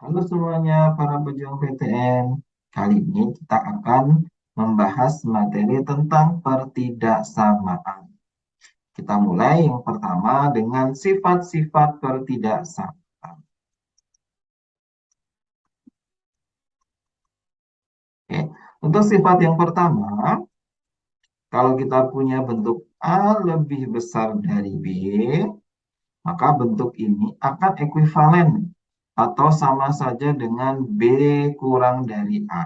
Halo semuanya para pejuang PTN. Kali ini kita akan membahas materi tentang pertidaksamaan. Kita mulai yang pertama dengan sifat-sifat pertidaksamaan. Oke. Untuk sifat yang pertama, kalau kita punya bentuk A lebih besar dari B, maka bentuk ini akan ekuivalen atau sama saja dengan B kurang dari A.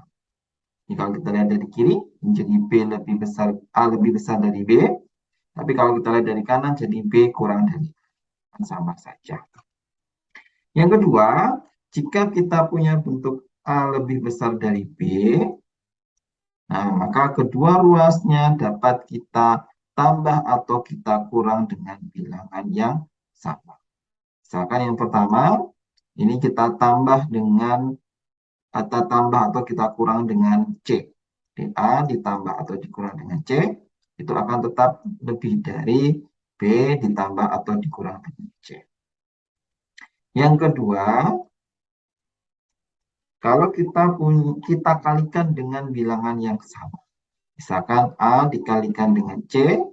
Jadi kalau kita lihat dari kiri, menjadi B lebih besar, A lebih besar dari B. Tapi kalau kita lihat dari kanan, jadi B kurang dari A. Sama saja. Yang kedua, jika kita punya bentuk A lebih besar dari B, nah maka kedua ruasnya dapat kita tambah atau kita kurang dengan bilangan yang sama. Misalkan yang pertama, ini kita tambah dengan atau tambah atau kita kurang dengan C. A ditambah atau dikurang dengan C, itu akan tetap lebih dari B ditambah atau dikurang dengan C. Yang kedua, kalau kita kalikan dengan bilangan yang sama. Misalkan A dikalikan dengan C,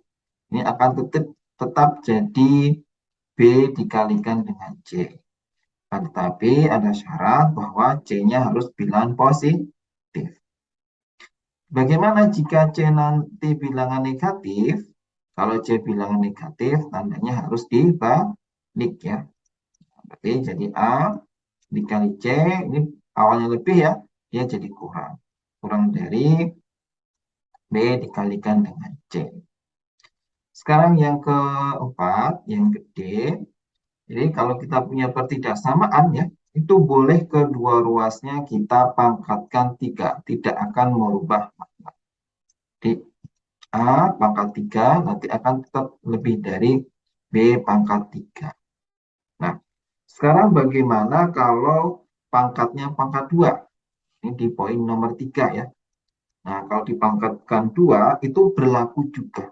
ini akan tetap jadi B dikalikan dengan C. Tetapi ada syarat bahwa C-nya harus bilangan positif. Bagaimana jika C nanti bilangan negatif? Kalau C bilangan negatif, tandanya harus dibalik ya. Berarti jadi A dikali C, ini awalnya lebih ya, dia jadi kurang. Kurang dari B dikalikan dengan C. Sekarang yang keempat, yang gede. Jadi kalau kita punya pertidaksamaan ya, itu boleh kedua ruasnya kita pangkatkan 3. Tidak akan merubah makna. Jadi A pangkat 3 nanti akan tetap lebih dari B pangkat 3. Nah, sekarang bagaimana kalau pangkatnya pangkat 2? Ini di poin nomor 3 ya. Nah, kalau dipangkatkan 2 itu berlaku juga.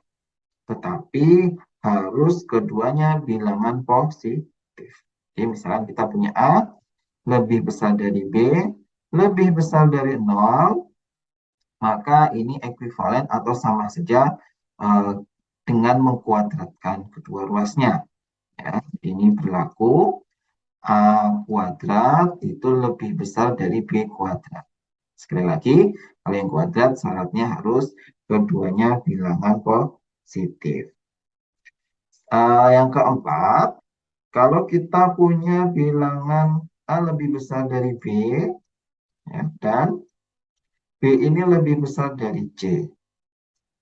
Tetapi harus keduanya bilangan positif. Jadi misalnya kita punya A lebih besar dari B, lebih besar dari 0, maka ini ekuivalen atau sama saja eh, dengan mengkuadratkan kedua ruasnya. Ya, ini berlaku A kuadrat itu lebih besar dari B kuadrat. Sekali lagi, kalau yang kuadrat syaratnya harus keduanya bilangan positif. Yang keempat, kalau kita punya bilangan A lebih besar dari B, ya, dan B ini lebih besar dari C,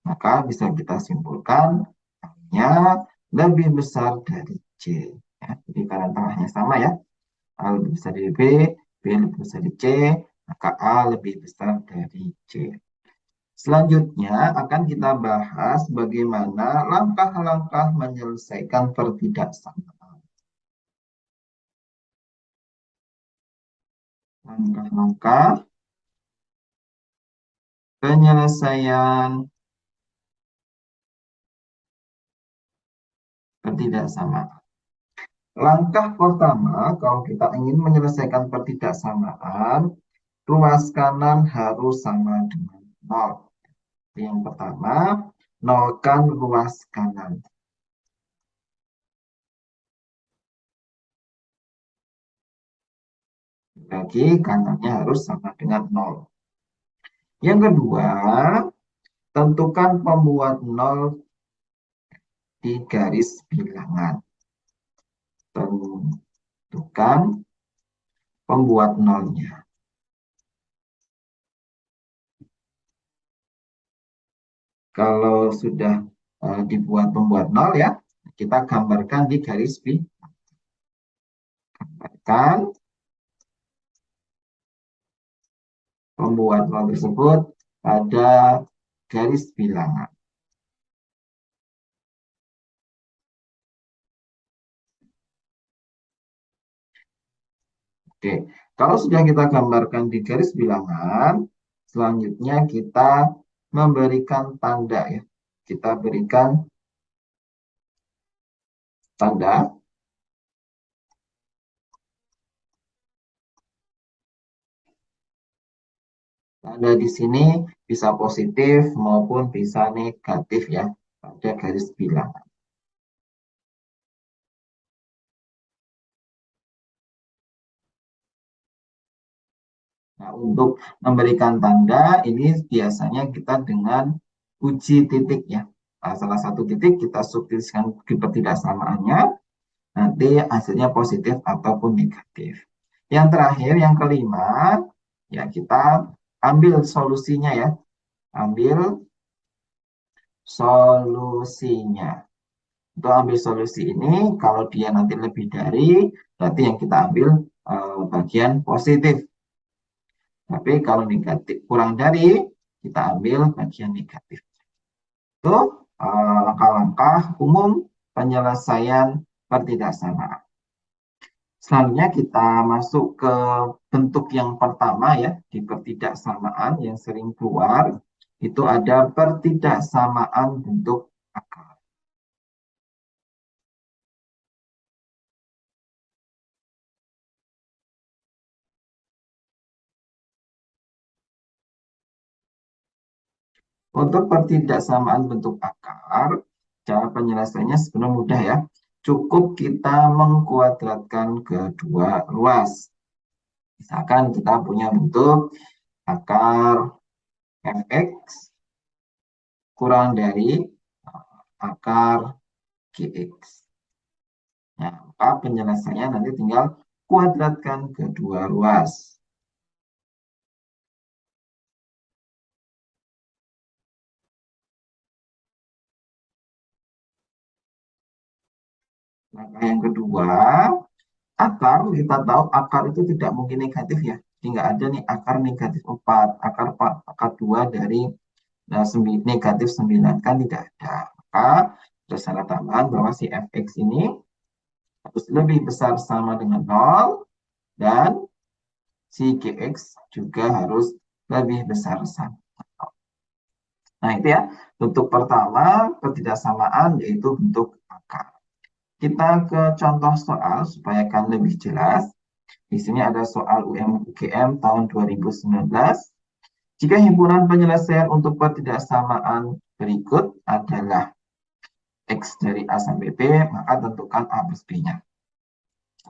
maka bisa kita simpulkan A-nya lebih besar dari C. Ya, jadi karena tengahnya sama ya, A lebih besar dari B, B lebih besar dari C, maka A lebih besar dari C. Selanjutnya akan kita bahas bagaimana langkah-langkah menyelesaikan pertidaksamaan. Langkah-langkah penyelesaian pertidaksamaan. Langkah pertama, kalau kita ingin menyelesaikan pertidaksamaan, ruas kanan harus sama dengan 0. Yang pertama, nolkan ruas kanan. Lagi kanannya harus sama dengan 0. Yang kedua, tentukan pembuat 0 di garis bilangan. Tentukan pembuat 0-nya. Kalau sudah dibuat pembuat 0 ya, kita gambarkan di garis bilangan. Gambarkan pembuat 0 tersebut pada garis bilangan. Oke, kalau sudah kita gambarkan di garis bilangan, selanjutnya kita memberikan tanda ya. Kita berikan tanda Tanda di sini bisa positif maupun bisa negatif ya pada garis bilangan. Nah, untuk memberikan tanda ini biasanya kita dengan uji titik ya. Nah, salah satu titik kita substitusikan ketidaksamaannya, nanti hasilnya positif ataupun negatif. Yang terakhir, yang kelima, ya kita ambil solusinya ya. Ambil solusinya. Untuk ambil solusi ini, kalau dia nanti lebih dari, berarti yang kita ambil bagian positif. Tapi kalau negatif kurang dari, kita ambil bagian negatif. Itu langkah-langkah umum penyelesaian pertidaksamaan. Selanjutnya kita masuk ke bentuk yang pertama ya, di pertidaksamaan yang sering keluar, itu ada pertidaksamaan bentuk akar. Untuk pertidaksamaan bentuk akar, cara penyelesaiannya sebenarnya mudah ya. Cukup kita mengkuadratkan kedua ruas. Misalkan kita punya bentuk akar fx kurang dari akar gx. Nah, maka penyelesaiannya nanti tinggal kuadratkan kedua ruas. Langkah yang kedua, akar, kita tahu akar itu tidak mungkin negatif ya. Jadi nggak ada nih akar negatif 4, akar 2 dari negatif 9, kan tidak ada. Maka ada syarat tambahan bahwa si fx ini harus lebih besar sama dengan 0 dan si gx juga harus lebih besar sama. Nah, itu ya, bentuk pertama ketidaksamaan yaitu bentuk akar. Kita ke contoh soal supaya kan lebih jelas. Di sini ada soal UM-UGM tahun 2019. Jika himpunan penyelesaian untuk ketidaksamaan berikut adalah X dari A sampai B, maka tentukan A plus B-nya.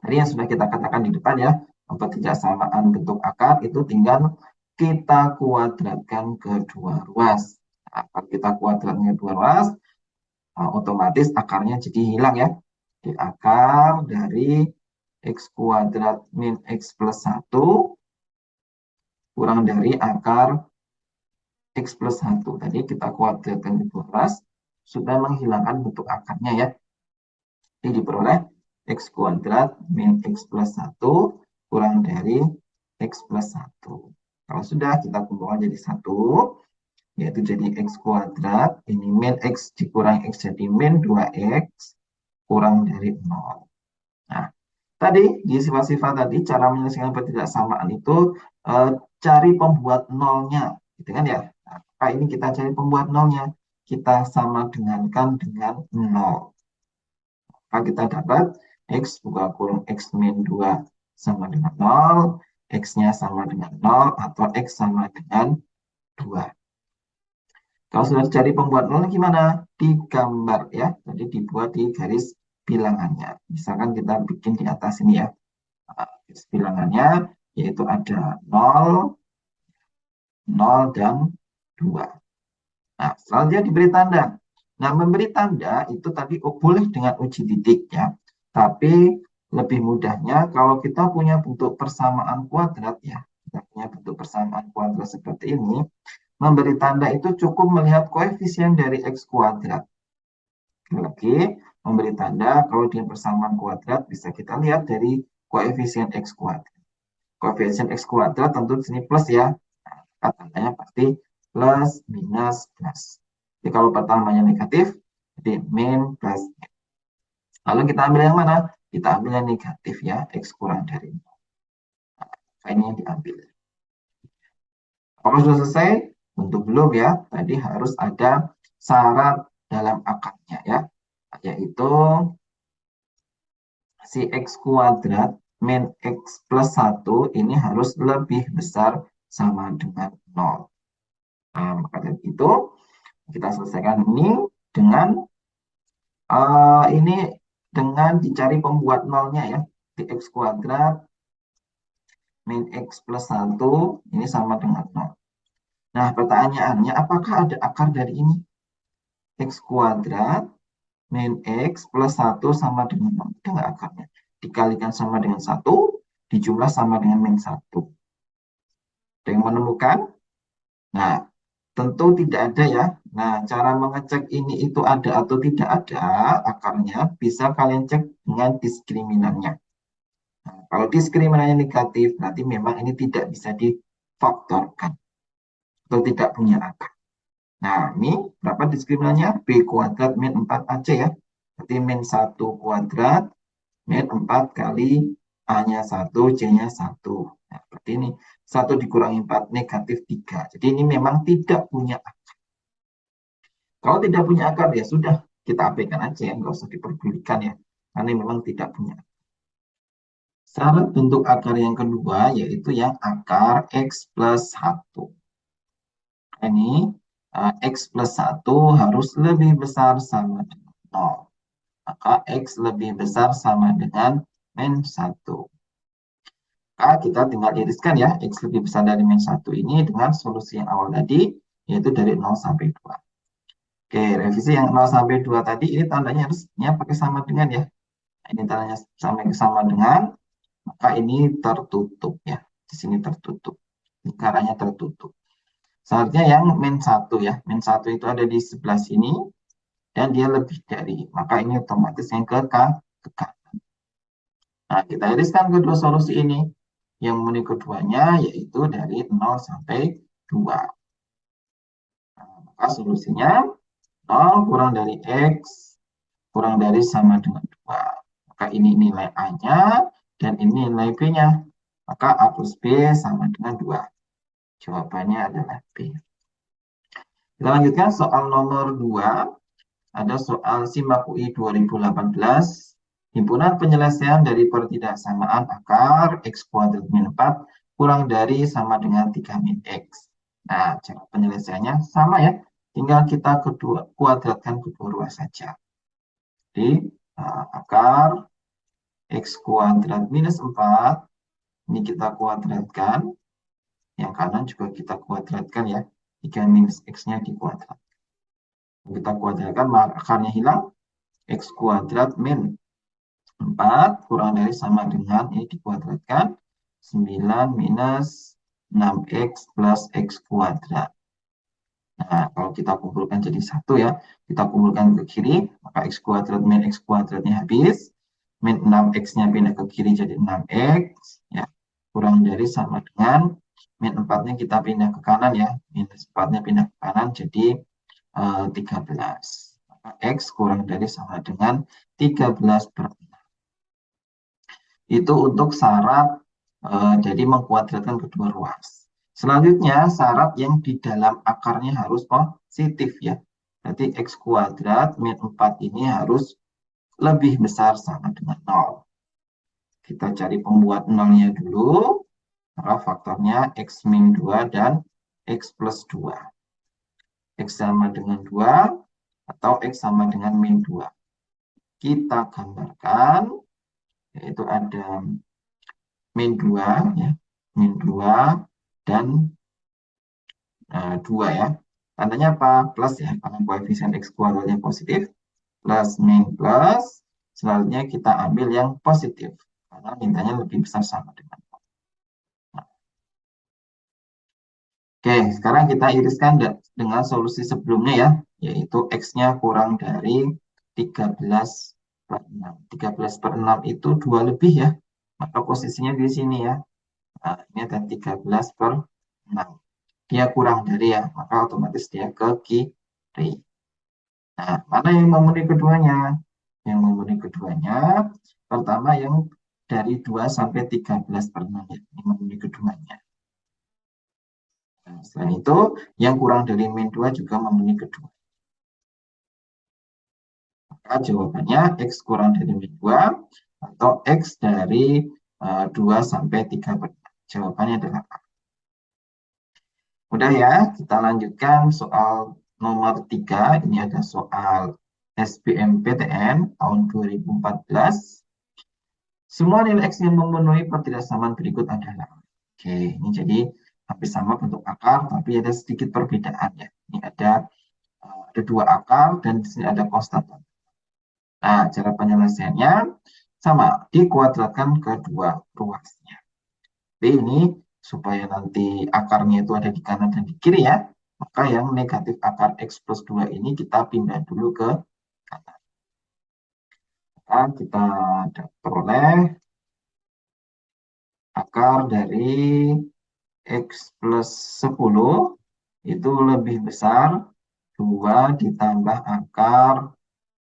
Tadi yang sudah kita katakan di depan ya, ketidaksamaan bentuk akar itu tinggal kita kuadratkan kedua ruas. Nah, kalau kita kuadratkan kedua ruas, otomatis akarnya jadi hilang ya. Di akar dari X kuadrat min X plus 1 kurang dari akar X plus 1. Tadi kita kuadratkan kedua ruas, sudah menghilangkan bentuk akarnya ya. Jadi diperoleh X kuadrat min X plus 1 kurang dari X plus 1. Kalau sudah, kita kumpulkan jadi 1, yaitu jadi X kuadrat, ini min X dikurang X jadi min 2X kurang dari 0. Nah, tadi di sifat-sifat tadi, cara menyelesaikan ketidaksamaan itu cari pembuat nolnya. Gitu kan ya? Nah, ini kita cari pembuat nolnya. Kita sama dengankan dengan 0. Maka kita dapat X buka kurung X min 2 sama dengan 0, X-nya sama dengan 0, atau X sama dengan 2. Kalau sudah dicari pembuat 0 gimana? Digambar ya. Jadi dibuat di garis bilangannya. Misalkan kita bikin di atas ini ya. Garis bilangannya yaitu ada 0, 0, dan 2. Nah, selanjutnya diberi tanda. Nah, memberi tanda itu tadi boleh dengan uji titik ya. Tapi lebih mudahnya kalau kita punya bentuk persamaan kuadrat ya. Kita punya bentuk persamaan kuadrat seperti ini. Memberi tanda itu cukup melihat koefisien dari X kuadrat. Lagi, memberi tanda kalau dengan persamaan kuadrat bisa kita lihat dari koefisien X kuadrat. Koefisien X kuadrat tentu di sini plus ya. Nah, tandanya pasti plus, minus, plus. Jadi kalau pertamanya negatif, jadi min plus. Lalu kita ambil yang mana? Kita ambil yang negatif ya, X kurang dari 0. Nah, ini yang diambil. Apakah sudah selesai? Untuk belum ya. Tadi harus ada syarat dalam akarnya ya. Yaitu si X kuadrat min X plus 1 ini harus lebih besar sama dengan 0. Nah, maka dari itu kita selesaikan ini dengan ini dengan dicari pembuat nolnya ya. Di x kuadrat min x plus 1 ini sama dengan 0. Nah, pertanyaannya apakah ada akar dari ini? X kuadrat min x plus 1 sama dengan 0. Ada nggak akarnya? Dikalikan sama dengan 1, dijumlah sama dengan min 1. Ada yang menemukan? Nah, tentu tidak ada ya. Nah, cara mengecek ini itu ada atau tidak ada akarnya, bisa kalian cek dengan diskriminannya. Nah, kalau diskriminannya negatif, berarti memang ini tidak bisa difaktorkan atau tidak punya akar. Nah, ini berapa diskriminannya? B kuadrat min 4AC ya. Berarti min 1 kuadrat min 4 kali A-nya 1, C-nya 1. Nah, seperti ini. 1 dikurangi 4, negatif 3. Jadi ini memang tidak punya akar. Kalau tidak punya akar, ya sudah. Kita abaikan aja ya, nggak usah diperdulikan ya. Karena memang tidak punya akar. Syarat bentuk akar yang kedua, yaitu yang akar X plus 1. Ini X plus 1 harus lebih besar sama dengan 0. Maka X lebih besar sama dengan min 1. Maka kita tinggal iriskan ya, X lebih besar dari min 1 ini dengan solusi yang awal tadi, yaitu dari 0 sampai 2. Oke, revisi yang 0 sampai 2 tadi, ini tandanya harusnya pakai sama dengan ya. Ini tandanya sama dengan, maka ini tertutup ya. Di sini tertutup. Lingkarannya tertutup. Selanjutnya yang min 1 ya. Min 1 itu ada di sebelah sini, dan dia lebih dari. Maka ini otomatis yang ke kanan. Nah, kita iriskan kedua solusi ini. Yang memenuhi keduanya yaitu dari 0 sampai 2. Nah, maka solusinya 0 kurang dari X kurang dari sama dengan 2. Maka ini nilai A-nya dan ini nilai B-nya. Maka A plus B sama dengan 2. Jawabannya adalah B. Kita lanjutkan soal nomor 2. Ada soal SIMAK UI 2018. Himpunan penyelesaian dari pertidaksamaan akar X kuadrat min 4 kurang dari sama dengan 3 min X. Nah, cara penyelesaiannya sama ya. Tinggal kita kuadratkan kedua ruas saja. Jadi, akar X kuadrat minus 4, ini kita kuadratkan. Yang kanan juga kita kuadratkan ya. 3 minus X-nya dikuadratkan. Kita kuadratkan, maka akarnya hilang. X kuadrat min 4 kurang dari sama dengan, ini dikuadratkan. 9 minus 6X plus X kuadrat. Nah, kalau kita kumpulkan jadi 1 ya. Kita kumpulkan ke kiri, maka X kuadrat min X kuadratnya habis. Min 6X-nya pindah ke kiri jadi 6X. Ya, kurang dari sama dengan min 4-nya kita pindah ke kanan ya. Minus 4-nya pindah ke kanan jadi 13. Maka X kurang dari sama dengan 13 per 6. Itu untuk syarat jadi mengkuadratkan kedua ruas. Selanjutnya syarat yang di dalam akarnya harus positif ya. Berarti X kuadrat min 4 ini harus lebih besar sama dengan 0. Kita cari pembuat 0-nya dulu. Maka faktornya X min 2 dan X plus 2. X sama dengan 2 atau X sama dengan min 2. Kita gambarkan, yaitu ada min 2 ya, min 2 dan 2 ya. Tandanya apa? Plus ya, karena koefisien X kuadratnya positif. Plus min plus, selanjutnya kita ambil yang positif. Karena mintanya lebih besar sama dengan. Oke, sekarang kita iriskan dengan solusi sebelumnya ya, yaitu X-nya kurang dari 13 per 6. 13 per 6 itu 2 lebih ya, maka posisinya di sini ya. Nah, ini ada 13 per 6. Dia kurang dari ya, maka otomatis dia ke kiri. Nah, mana yang memenuhi keduanya? Yang memenuhi keduanya, pertama yang dari 2 sampai 13 per 6 ya, ini memenuhi keduanya. Nah, selain itu, yang kurang dari min 2 juga memenuhi kedua. Maka jawabannya X kurang dari min 2 atau X dari 2 sampai 3 per 6. Jawabannya adalah A. Mudah ya, kita lanjutkan soal nomor 3. Ini ada soal SBMPTN tahun 2014. Semua nilai X yang memenuhi pertidaksamaan berikut adalah. Oke, ini jadi hampir sama bentuk akar, tapi ada sedikit perbedaan ya. Ini ada dua akar dan di sini ada konstatan. Nah, cara penyelesaiannya sama, dikuadratkan kedua ruasnya. Jadi ini supaya nanti akarnya itu ada di kanan dan di kiri ya, maka yang negatif akar X plus 2 ini kita pindah dulu ke kanan. Maka kita peroleh akar dari X plus 10 itu lebih besar 2 ditambah akar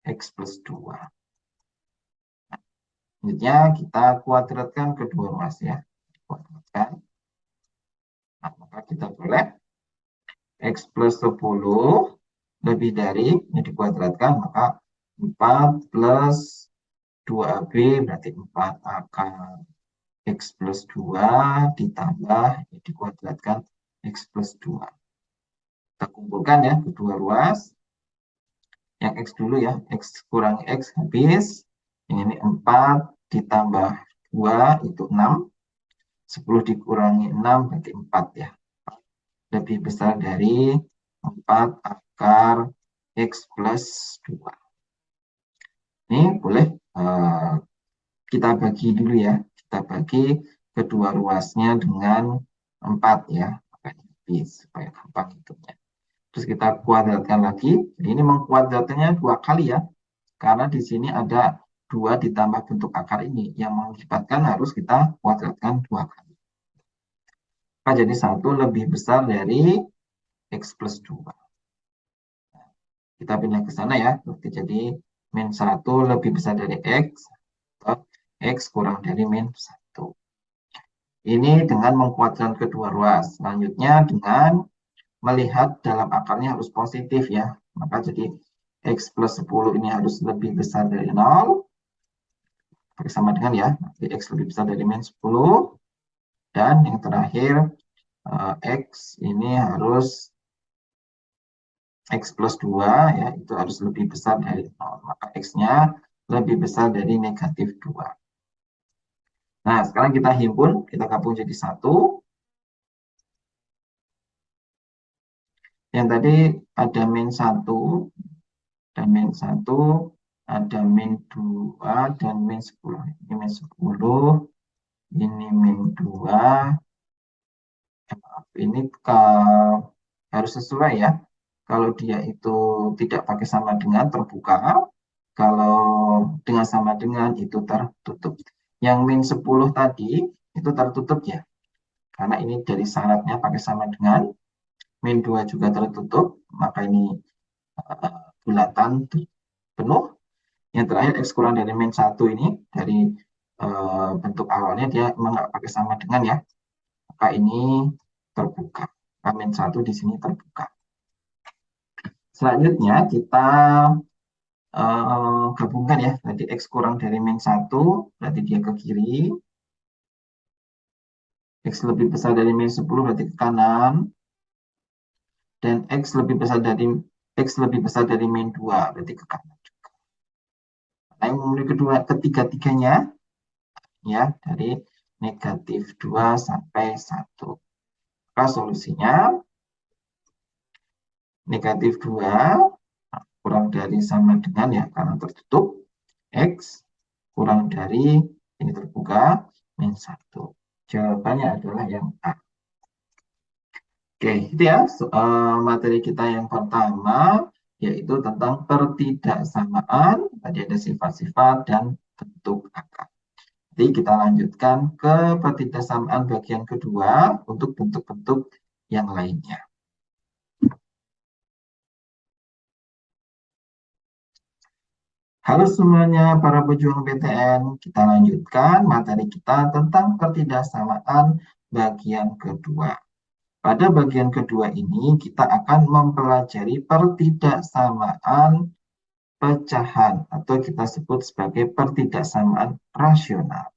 X plus 2. Selanjutnya kita kuadratkan kedua ruas ya. Kuadratkan. Nah, maka kita boleh X plus 10 lebih dari, ini dikuadratkan, maka 4 plus 2AB berarti 4 akar X plus 2 ditambah, ini dikuadratkan X plus 2. Kita kumpulkan ya kedua ruas. Yang X dulu ya, X kurang X habis. Ini 4 ditambah 2 itu 6. 10 dikurangi 6 berarti 4 ya. Lebih besar dari 4 akar X plus 2. Ini boleh kita bagi dulu ya. Kita bagi kedua ruasnya dengan 4 ya. Habis supaya gampang hitungnya. Terus kita kuadratkan lagi. Jadi ini mengkuadratkannya 2 kali ya. Karena di sini ada 2 ditambah bentuk akar ini. Yang mengakibatkan harus kita kuadratkan 2 kali. Maka jadi 1 lebih besar dari X plus 2. Kita pindah ke sana ya. Berarti jadi min 1 lebih besar dari X. Atau X kurang dari min 1. Ini dengan mengkuadratkan kedua ruas. Selanjutnya dengan melihat dalam akarnya harus positif ya. Maka jadi X plus 10 ini harus lebih besar dari 0. Sama dengan ya. Jadi X lebih besar dari min 10. Dan yang terakhir X ini harus X plus 2 ya. Itu harus lebih besar dari 0. Maka X-nya lebih besar dari negatif 2. Nah, sekarang kita himpun, kita gabung jadi 1. Yang tadi ada min 1, dan min 1, ada min 2, dan min 10. Ini min 10, ini min 2. Ini harus sesuai ya. Kalau dia itu tidak pakai sama dengan terbuka, kalau dengan sama dengan itu tertutup. Yang min 10 tadi itu tertutup ya. Karena ini dari syaratnya pakai sama dengan. Min 2 juga tertutup, maka ini bulatan penuh. Yang terakhir X kurang dari min 1 ini dari bentuk awalnya dia memang nggak pakai sama dengan ya. Maka ini terbuka. Maka min 1 di sini terbuka. Selanjutnya kita gabungkan ya. Berarti X kurang dari min 1 berarti dia ke kiri. X lebih besar dari min 10 berarti ke kanan. Dan X lebih besar dari min 2 berarti ke kanan juga. Nah, yang memenuhi ketiga-tiganya ya dari negatif 2 sampai 1. Maka solusinya negatif 2 kurang dari sama dengan ya karena tertutup. X kurang dari ini terbuka min 1. Jawabannya adalah yang A. Oke, itu ya materi kita yang pertama, yaitu tentang pertidaksamaan. Tadi ada sifat-sifat dan bentuk akar. Jadi kita lanjutkan ke pertidaksamaan bagian kedua untuk bentuk-bentuk yang lainnya. Halo semuanya para pejuang PTN, kita lanjutkan materi kita tentang pertidaksamaan bagian kedua. Pada bagian kedua ini kita akan mempelajari pertidaksamaan pecahan atau kita sebut sebagai pertidaksamaan rasional.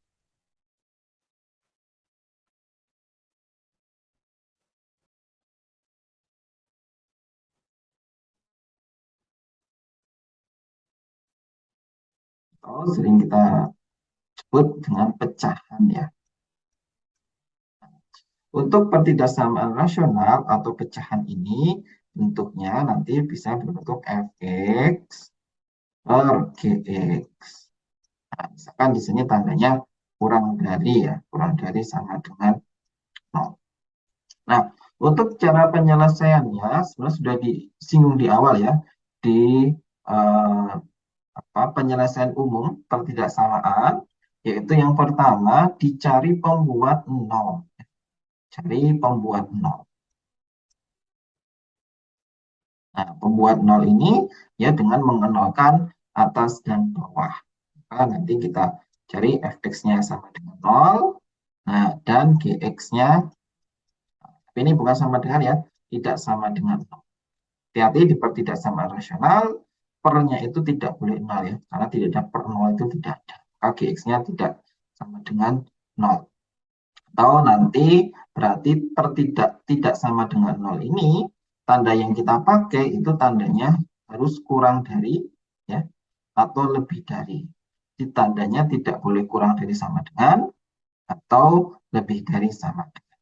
atau sering kita sebut dengan pecahan ya. Untuk pertidaksamaan rasional atau pecahan ini bentuknya nanti bisa berbentuk fx per gx. Nah, misalkan di sini tandanya kurang dari ya, kurang dari sama dengan 0. Nah, untuk cara penyelesaiannya sebenarnya sudah disinggung di awal ya, di eh, penyelesaian umum pertidaksamaan, yaitu yang pertama dicari pembuat 0. Cari pembuat 0. Nah, pembuat 0 ini ya dengan mengenalkan atas dan bawah. Maka nanti kita cari fx-nya sama dengan 0. Nah, dan gx-nya, tapi ini bukan sama dengan ya, tidak sama dengan 0. Hati-hati di pertidaksamaan rasional, pernya itu tidak boleh 0 ya, karena tidak ada per 0 itu tidak ada. Maka gx-nya tidak sama dengan 0. Atau nanti berarti tidak sama dengan 0 ini, tanda yang kita pakai itu tandanya harus kurang dari ya, atau lebih dari. Jadi tandanya tidak boleh kurang dari sama dengan atau lebih dari sama dengan.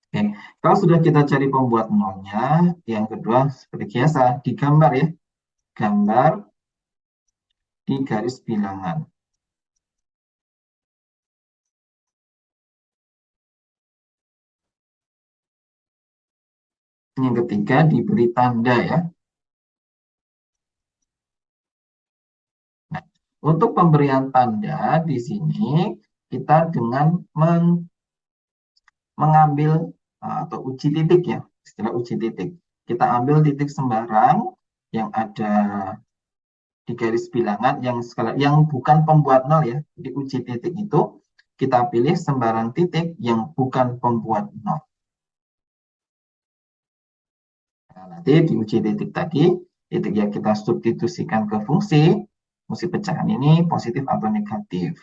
Oke, kalau sudah kita cari pembuat nolnya, yang kedua seperti biasa digambar ya, gambar di garis bilangan. Yang ketiga diberi tanda ya. Nah, untuk pemberian tanda di sini kita dengan mengambil atau uji titik ya, istilah uji titik. Kita ambil titik sembarang yang ada di garis bilangan yang bukan pembuat nol ya. Di uji titik itu kita pilih sembarang titik yang bukan pembuat nol. Nah, nanti di uji titik tadi, titik yang kita substitusikan ke fungsi pecahan ini positif atau negatif.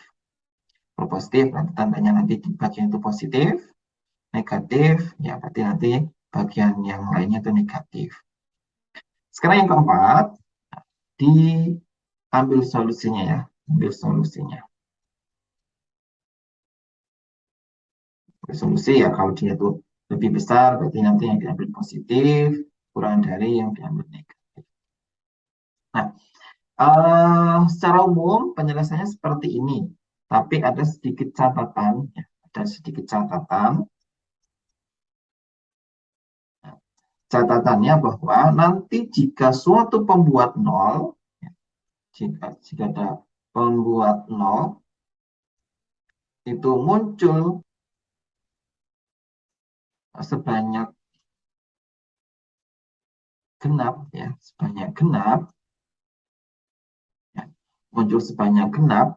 Kalau positif, nanti tandanya nanti di bagian itu positif, negatif, ya berarti nanti bagian yang lainnya itu negatif. Sekarang yang keempat, diambil solusinya ya, ambil solusinya. Solusi ya kalau dia itu lebih besar, berarti nanti yang diambil positif, kurang dari yang diambil negatif. Nah, secara umum penyelesaiannya seperti ini, tapi ada sedikit catatan, ya, ada sedikit catatan. Catatannya bahwa nanti jika suatu pembuat nol, jika ada pembuat nol itu muncul sebanyak genap ya, sebanyak genap ya, muncul sebanyak genap,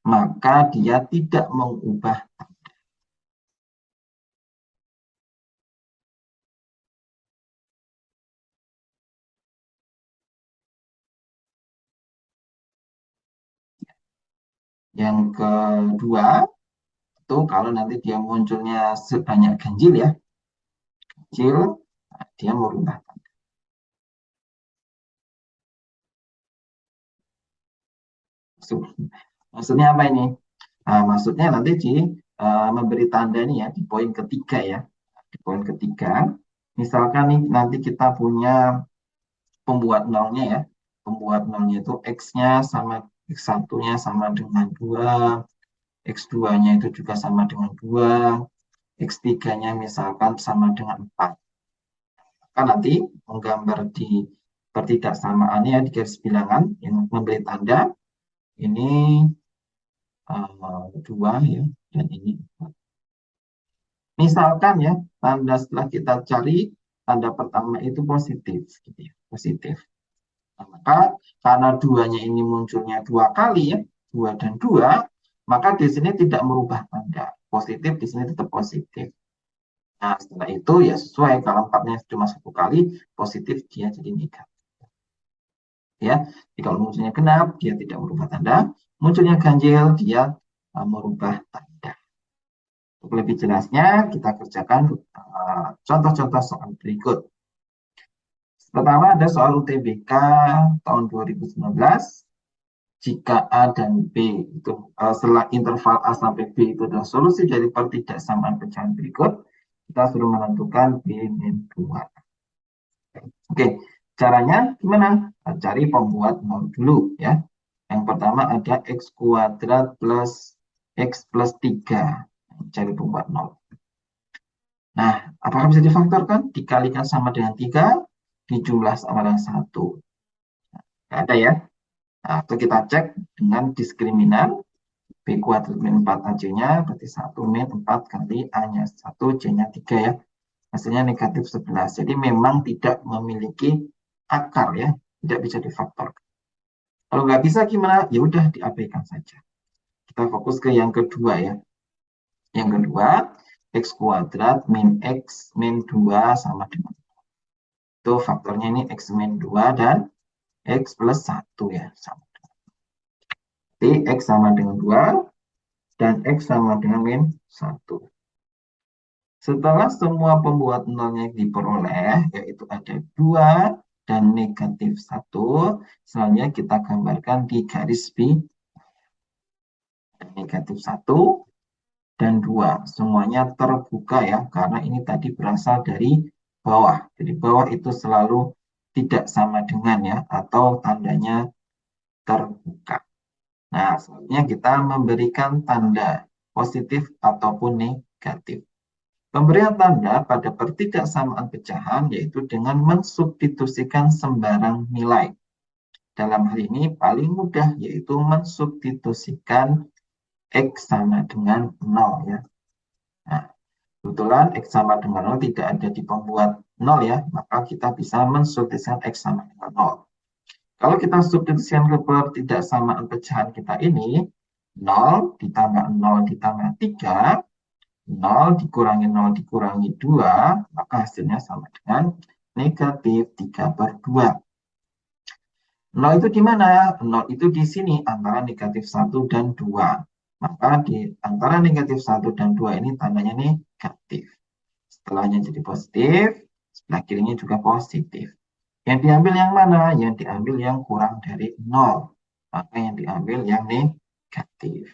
maka dia tidak mengubah yang kedua itu kalau nanti dia munculnya sebanyak ganjil ya, ganjil, nah, dia merubah. Maksudnya apa ini? Nah, maksudnya nanti di memberi tanda nih ya di poin ketiga ya, di poin ketiga. Misalkan nih nanti kita punya pembuat nolnya ya, pembuat nolnya itu x-nya sama x1-nya sama dengan 2, x2-nya itu juga sama dengan 2, x3-nya misalkan sama dengan 4. Maka nanti menggambar di pertidaksamaannya di garis bilangan yang memberi tanda ini 2 ya, dan ini 4. Misalkan ya, tanda setelah kita cari, tanda pertama itu positif, gitu ya, positif. Nah, maka karena duanya ini munculnya 2 kali ya, 2 dan 2, maka di sini tidak merubah tanda. Positif di sini tetap positif. Nah, setelah itu ya sesuai, kalau 4-nya cuma 1 kali, positif dia jadi negatif. Ya, jadi kalau munculnya genap, dia tidak merubah tanda. Munculnya ganjil, dia merubah tanda. Untuk lebih jelasnya, kita kerjakan contoh-contoh soal berikut. Pertama ada soal UTBK tahun 2019. jika A dan B itu setelah interval A sampai B itu adalah solusi dari pertidaksamaan pecahan berikut, kita suruh menentukan B min 2. Oke, caranya gimana? Kita cari pembuat nol dulu ya. Yang pertama ada x kuadrat plus x plus 3. Cari pembuat nol. Nah, apakah bisa difaktorkan? Dikalikan sama dengan 3, dijumlah sama dengan 1. Nggak ada ya. Nah, itu kita cek dengan diskriminan. B kuadrat min 4 AC-nya berarti 1 min 4 kali A-nya 1, C-nya 3 ya. Hasilnya negatif 11. Jadi memang tidak memiliki akar ya. Tidak bisa difaktorkan. Kalau nggak bisa gimana? Ya udah diabaikan saja. Kita fokus ke yang kedua ya. Yang kedua, x kuadrat min x min 2 sama dengan itu faktornya ini x min 2 dan x plus 1 ya. Sama. Jadi x sama dengan 2 dan x sama dengan min 1. Setelah semua pembuat nolnya diperoleh, yaitu ada 2 dan negatif 1, selanjutnya kita gambarkan di garis B. Negatif 1 dan 2. Semuanya terbuka ya, karena ini tadi berasal dari bawah. Jadi bawah itu selalu tidak sama dengan ya, atau tandanya terbuka. Nah, selanjutnya kita memberikan tanda positif ataupun negatif. Pemberian tanda pada pertidaksamaan pecahan yaitu dengan mensubstitusikan sembarang nilai. Dalam hal ini paling mudah yaitu mensubstitusikan X sama dengan 0 ya. Nah, kebetulan X sama dengan 0 tidak ada di pembuat 0 ya, maka kita bisa mensubstitusikan X sama dengan 0. Kalau kita substitusikan ke pertidaksamaan pecahan kita ini, 0 ditambah 0 ditambah 3, 0 dikurangi 0 dikurangi 2, maka hasilnya sama dengan negatif 3/2. 0 itu di mana? 0 itu di sini antara negatif 1 dan 2. Maka di antara negatif 1 dan 2 ini tandanya negatif. Setelahnya jadi positif, sebelah kirinya juga positif. Yang diambil yang mana? Yang diambil yang kurang dari 0. Maka yang diambil yang negatif.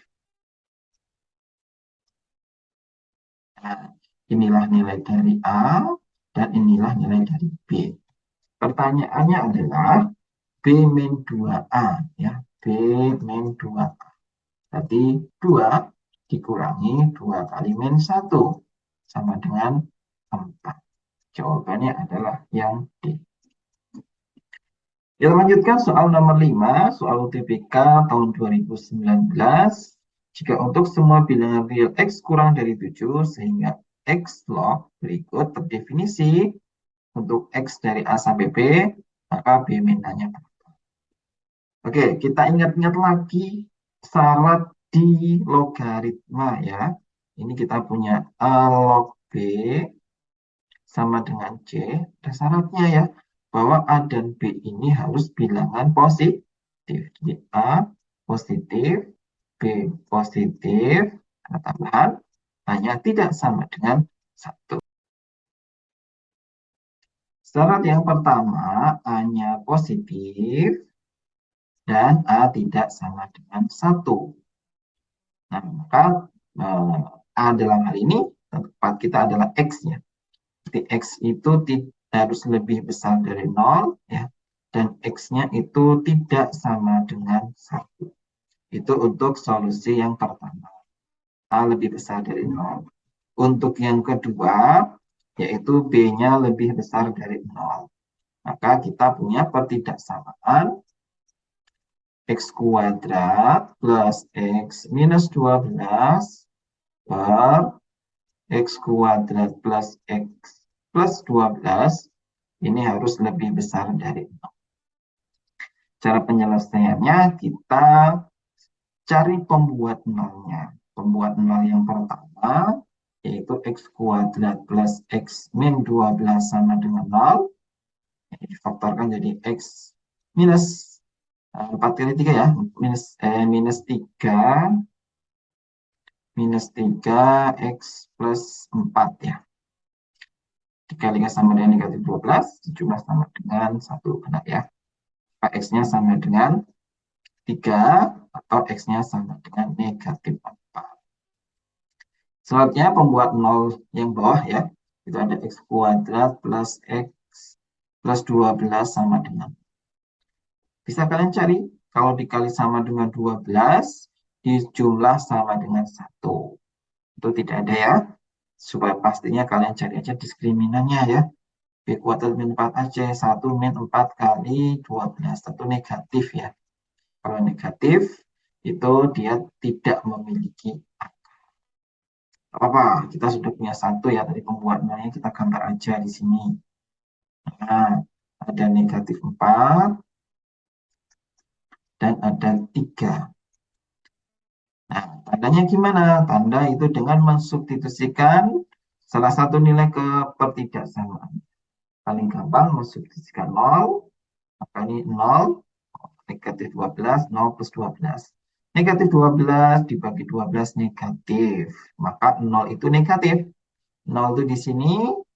Nah, inilah nilai dari A dan inilah nilai dari B. Pertanyaannya adalah B min 2A ya. B min 2A. Berarti 2 dikurangi 2 kali min 1 sama dengan 4. Jawabannya adalah yang D. Kita lanjutkan soal nomor 5, soal UTBK tahun 2019. Jika untuk semua bilangan real X kurang dari 7, sehingga X log berikut terdefinisi untuk X dari A sampai B, maka B min-nya berapa? Oke, kita ingat-ingat lagi syarat di logaritma ya. Ini kita punya A log B sama dengan C. Ada syaratnya ya, bahwa A dan B ini harus bilangan positif. Jadi A positif, B positif, karena tambahan hanya tidak sama dengan 1. Syarat yang pertama, A-nya positif dan A tidak sama dengan 1. Nah, maka A dalam hal ini tempat kita adalah X-nya. Jadi X itu harus lebih besar dari 0 ya, dan X-nya itu tidak sama dengan 1. Itu untuk solusi yang pertama. A lebih besar dari 0. Untuk yang kedua, yaitu B-nya lebih besar dari 0. Maka kita punya pertidaksamaan X kuadrat plus X minus 12 per X kuadrat plus X plus 12 ini harus lebih besar dari 0. Cara penyelesaiannya kita cari pembuat nolnya. Pembuat nol yang pertama yaitu X kuadrat plus X min 12 sama dengan 0. Ini difaktorkan jadi X minus 4 kali 3 ya. Minus 3 X plus 4 ya. Dikalikan sama dengan negatif 12, dijumlah sama dengan 1, benar ya. X-nya sama dengan 3 atau X-nya sama dengan negatif 4. Selanjutnya pembuat 0 yang bawah ya, itu ada X kuadrat plus X plus 12 sama dengan. Bisa kalian cari, kalau dikali sama dengan 12, dijumlah sama dengan 1. Itu tidak ada ya. Supaya pastinya kalian cari aja diskriminannya ya. B kuadrat min 4 aja, 1 min 4 kali 12. Tentu negatif ya. Kalau negatif, itu dia tidak memiliki akar. Apa-apa, kita sudah punya 1 ya, dari pembuatannya kita gambar aja di sini. Nah, ada negatif 4 dan ada 3. Nah, tandanya gimana? Tanda itu dengan mensubstitusikan salah satu nilai ke pertidaksamaan. Paling gampang mensubstitusikan 0, maka ini 0, negatif 12, 0 plus 12. Negatif 12 dibagi 12 negatif, maka 0 itu negatif. 0 itu di sini,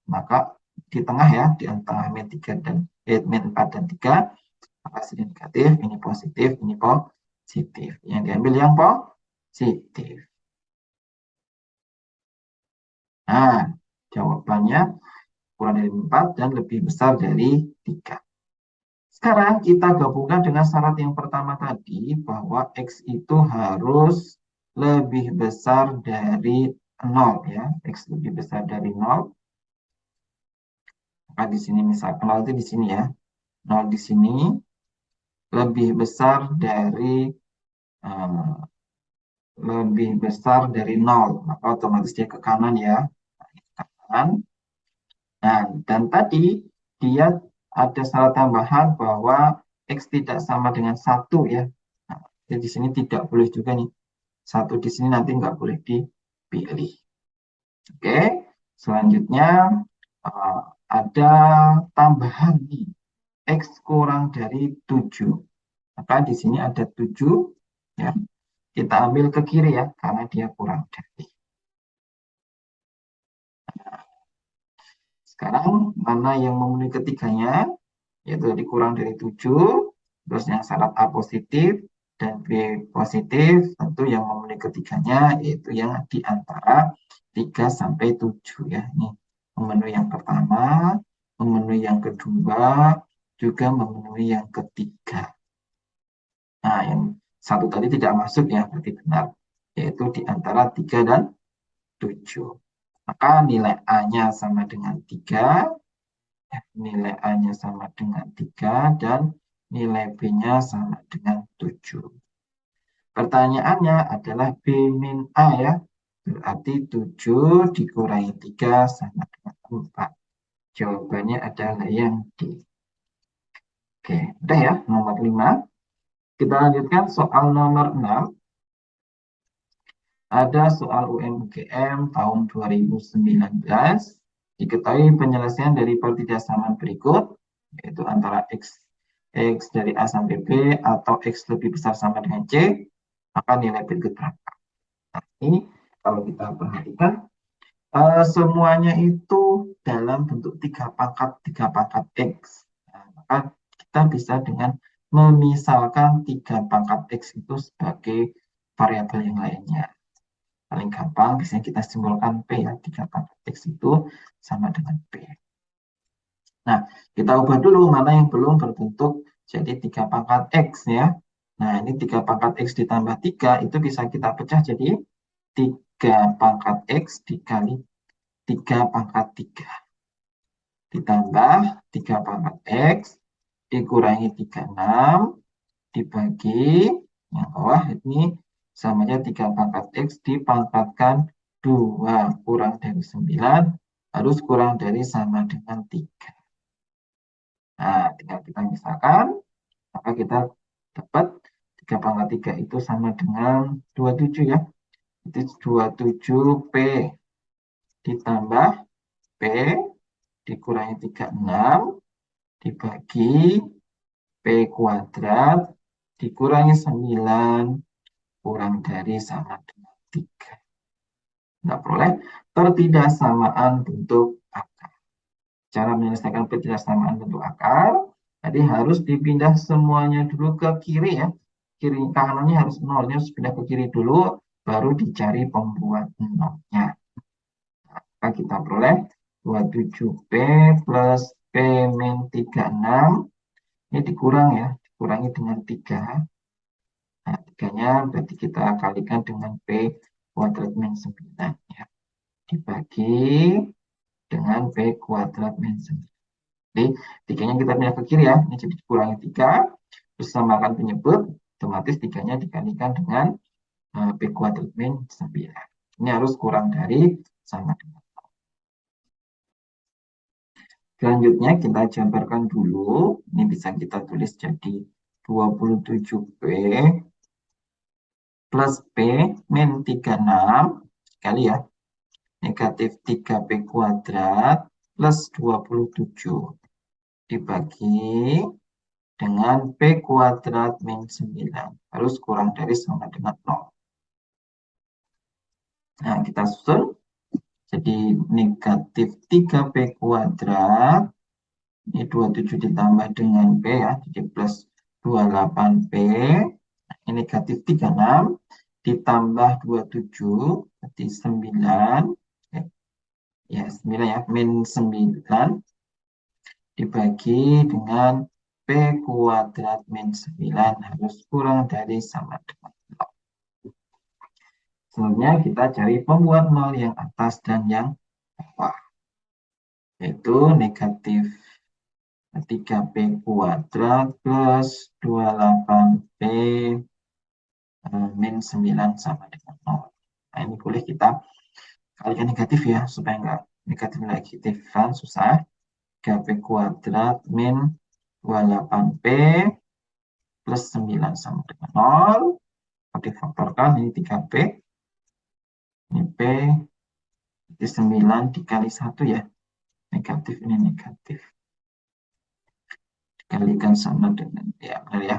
maka di tengah ya, di antara min 3 dan min 4 dan 3, maka sini negatif, ini positif, ini positif. Yang diambil yang positif. Nah, jawabannya kurang dari 4 dan lebih besar dari 3. Sekarang kita gabungkan dengan syarat yang pertama tadi, bahwa X itu harus lebih besar dari 0 ya. X lebih besar dari 0. Maka di sini misalkan 0 itu di sini ya. 0 di sini lebih besar dari uh, lebih besar dari 0. Maka otomatis dia ke kanan ya. Kanan. Nah, dan tadi dia ada syarat tambahan bahwa X tidak sama dengan 1 ya. Nah, di sini tidak boleh juga nih. 1 di sini nanti nggak boleh dipilih. Oke, selanjutnya ada tambahan nih. X kurang dari 7. Maka di sini ada 7 ya. Kita ambil ke kiri ya, karena dia kurang dari. Sekarang mana yang memenuhi ketiganya? Yaitu tadi kurang dari 7, terus yang syarat A positif dan B positif, tentu yang memenuhi ketiganya yaitu yang di antara 3 sampai 7 ya. Ini memenuhi yang pertama, memenuhi yang kedua, juga memenuhi yang ketiga. Nah, yang satu tadi tidak masuk ya, berarti benar, yaitu di antara 3 dan 7. Maka nilai A-nya sama dengan 3, nilai A-nya sama dengan 3, dan nilai B-nya sama dengan 7. Pertanyaannya adalah B min A ya. Berarti 7 dikurangi 3 sama dengan 4. Jawabannya adalah yang D. Oke, udah ya, nomor 5. Kita lanjutkan soal nomor 6. Ada soal UMGM tahun 2019. Diketahui penyelesaian dari pertidaksamaan berikut, yaitu antara X dari A sampai B atau X lebih besar sama dengan C, maka nilai berikut berapa? Nah, ini kalau kita perhatikan, semuanya itu dalam bentuk 3 pangkat X. Nah, maka kita bisa dengan memisalkan 3 X itu sebagai variabel yang lainnya. Paling gampang biasanya kita simbolkan P ya, 3 X itu sama dengan P. Nah, kita ubah dulu mana yang belum berbentuk jadi 3 X ya. Nah, ini 3 X ditambah 3 itu bisa kita pecah jadi 3 X dikali 3 ditambah 3 X dikurangi 36 dibagi yang bawah ini samanya 3 X dipangkatkan 2 kurang dari 9 harus kurang dari sama dengan 3. Nah, tinggal kita misalkan, maka kita dapat 3 itu sama dengan 27 ya. Itu 27P ditambah P dikurangi 36 dibagi P kuadrat dikurangi 9 kurang dari sama dengan 3. Nggak boleh pertidaksamaan bentuk akar. Cara menyelesaikan pertidaksamaan bentuk akar, tadi harus dipindah semuanya dulu ke kiri ya. kiri kanannya harus nolnya harus pindah ke kiri dulu, baru dicari pembuat nolnya. Maka kita peroleh 27P plus P min 36. Ini dikurang ya, dikurangi dengan 3. Nah, 3-nya berarti kita kalikan dengan P kuadrat min 9 ya. Dibagi dengan P kuadrat min 9. Jadi 3-nya kita pindah ke kiri ya, ini jadi dikurangi 3, terus samakan penyebut, otomatis 3-nya dikalikan dengan P kuadrat min 9. Ini harus kurang dari sama dengan. Selanjutnya kita jabarkan dulu, ini bisa kita tulis jadi 27P plus P min 36 kali ya, negatif 3P kuadrat plus 27 dibagi dengan P kuadrat min 9. Harus kurang dari sama dengan 0. Nah, kita susun. Jadi negatif 3P kuadrat, ini 27 ditambah dengan P ya, jadi plus 28P. Ini negatif 36 ditambah 27, berarti 9. Ya, 9 ya, min 9 dibagi dengan P kuadrat min 9 harus kurang dari sama dengan 0. Selanjutnya kita cari pembuat 0 yang atas dan yang bawah. Yaitu negatif 3P kuadrat plus 28P min 9 sama dengan 0. Nah, ini boleh kita kalikan negatif ya, supaya enggak negatif kan susah. 3P kuadrat min 28P plus 9 sama dengan 0. Difaktorkan, ini 3P. Ini P, jadi 9 dikali 1 ya. Negatif, ini negatif. Dikalikan sama dengan, ya benar ya.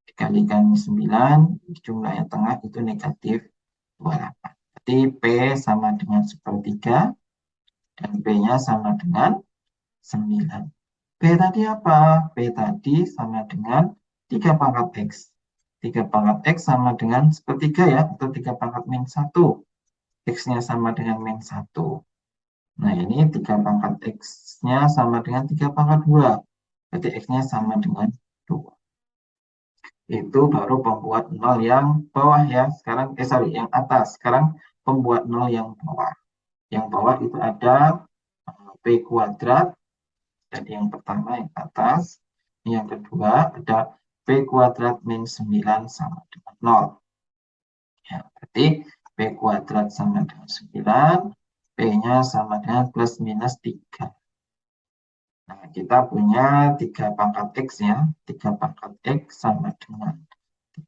Dikalikan 9, jumlah yang tengah itu negatif 28. Berarti P sama dengan sepertiga, dan P-nya sama dengan 9. P tadi apa? P tadi sama dengan 3 pangkat X. 3 pangkat X sama dengan sepertiga ya, atau 3 pangkat min 1. X-nya sama dengan min 1. Nah, ini 3 pangkat X-nya sama dengan 3 pangkat 2. Berarti X-nya sama dengan 2. Itu baru pembuat 0 yang bawah ya. Sekarang, yang atas. Sekarang pembuat 0 yang bawah. Yang bawah itu ada P kuadrat. Jadi yang pertama yang atas. Yang kedua ada P kuadrat min 9 sama dengan 0. Ya, berarti P kuadrat sama dengan 9. P-nya sama dengan plus minus 3. Nah, kita punya 3 pangkat X ya. 3 pangkat X sama dengan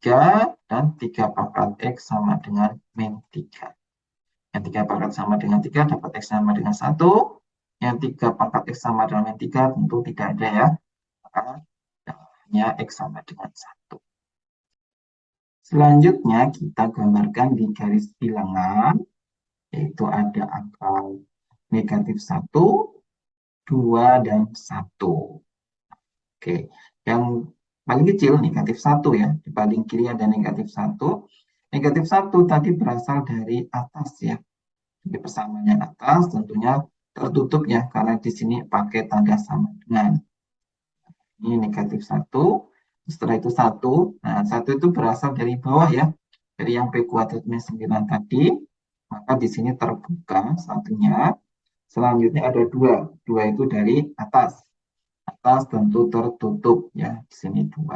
3, dan 3 pangkat X sama dengan min 3. Yang 3 pangkat sama dengan 3 dapat X sama dengan 1. Yang 3 pangkat X sama dengan min 3 tentu tidak ada ya. Maka hanya X sama dengan 1. Selanjutnya kita gambarkan di garis bilangan, yaitu ada angka negatif 1, 2, dan 1. Oke, yang paling kecil negatif 1 ya, di paling kiri ada negatif 1. Negatif 1 tadi berasal dari atas ya. Jadi persamaannya atas tentunya tertutup ya, karena di sini pakai tanda sama dengan. Ini negatif 1. Setelah itu 1. Nah, 1 itu berasal dari bawah ya. Dari yang P kuadrat min 9 tadi. Maka di sini terbuka satunya. Selanjutnya ada 2. 2 itu dari atas. Atas tentu tertutup ya. Di sini 2.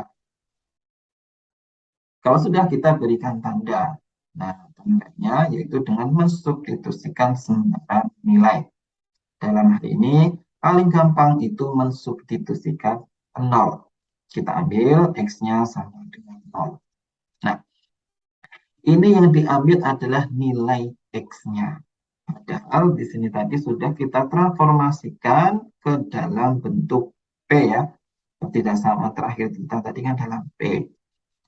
Kalau sudah kita berikan tanda. Nah, tandanya yaitu dengan mensubstitusikan sembarang nilai. Dalam hal ini, paling gampang itu mensubstitusikan 0. Kita ambil X-nya sama dengan 0. Nah, ini yang diambil adalah nilai X-nya. Padahal di sini tadi sudah kita transformasikan ke dalam bentuk P ya. Tidak sama terakhir kita tadi kan dalam P.